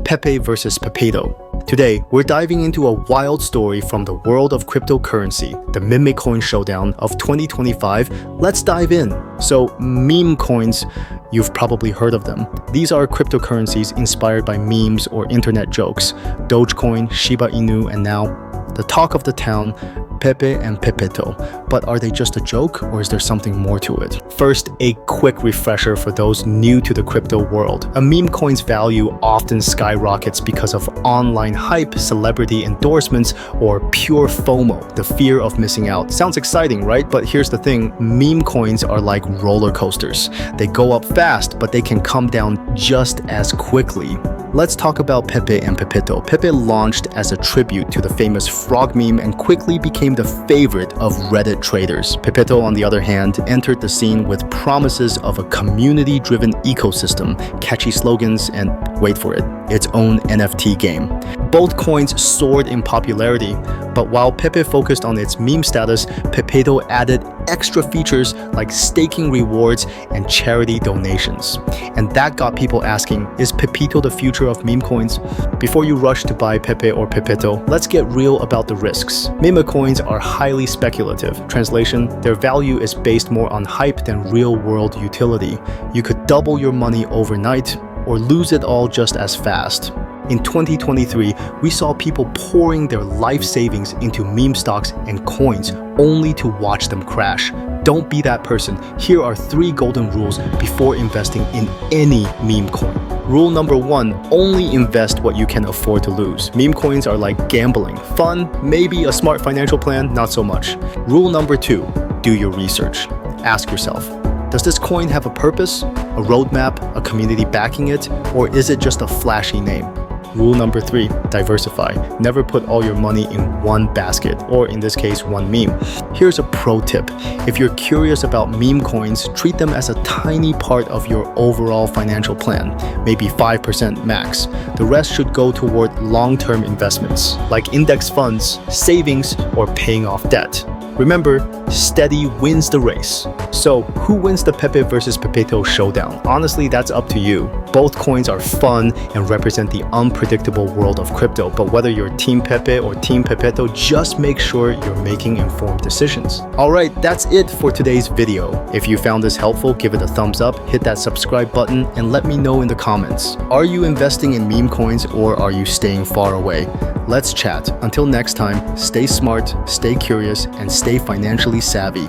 Pepe versus PEPETO. Today, we're diving into a wild story from the world of cryptocurrency, the Memecoin Showdown of 2025. Let's dive in. So, meme coins, you've probably heard of them. These are cryptocurrencies inspired by memes or internet jokes. Dogecoin, Shiba Inu, and now the talk of the town, Pepe and PEPETO. But are they just a joke, or is there something more to it? First, a quick refresher for those new to the crypto world. A meme coin's value often skyrockets because of online hype, celebrity endorsements, or pure FOMO, the fear of missing out. Sounds exciting, right? But here's the thing, meme coins are like roller coasters. They go up fast, but they can come down just as quickly. Let's talk about Pepe and PEPETO. Pepe launched as a tribute to the famous frog meme and quickly became the favorite of Reddit traders. PEPETO, on the other hand, entered the scene with promises of a community-driven ecosystem, catchy slogans, and wait for it, its own NFT game. Both coins soared in popularity, but while Pepe focused on its meme status, PEPETO added extra features like staking rewards and charity donations. And that got people asking, is PEPETO the future of meme coins? Before you rush to buy Pepe or PEPETO, let's get real about the risks. Meme coins are highly speculative. Translation, their value is based more on hype than real-world utility. You could double your money overnight or lose it all just as fast. In 2023, we saw people pouring their life savings into meme stocks and coins only to watch them crash. Don't be that person. Here are 3 golden rules before investing in any meme coin. Rule number 1, only invest what you can afford to lose. Meme coins are like gambling. Fun, maybe a smart financial plan, not so much. Rule number 2, do your research. Ask yourself, does this coin have a purpose, a roadmap, a community backing it, or is it just a flashy name? Rule number 3, diversify. Never put all your money in one basket, or in this case, one meme. Here's a pro tip. If you're curious about meme coins, treat them as a tiny part of your overall financial plan, maybe 5% max. The rest should go toward long-term investments, like index funds, savings, or paying off debt. Remember, steady wins the race. So, who wins the Pepe versus PEPETO showdown? Honestly, that's up to you. Both coins are fun and represent the unpredictable world of crypto, but whether you're Team Pepe or Team PEPETO, just make sure you're making informed decisions. Alright, that's it for today's video. If you found this helpful, give it a thumbs up, hit that subscribe button, and let me know in the comments. Are you investing in meme coins or are you staying far away? Let's chat. Until next time, stay smart, stay curious, and stay financially savvy.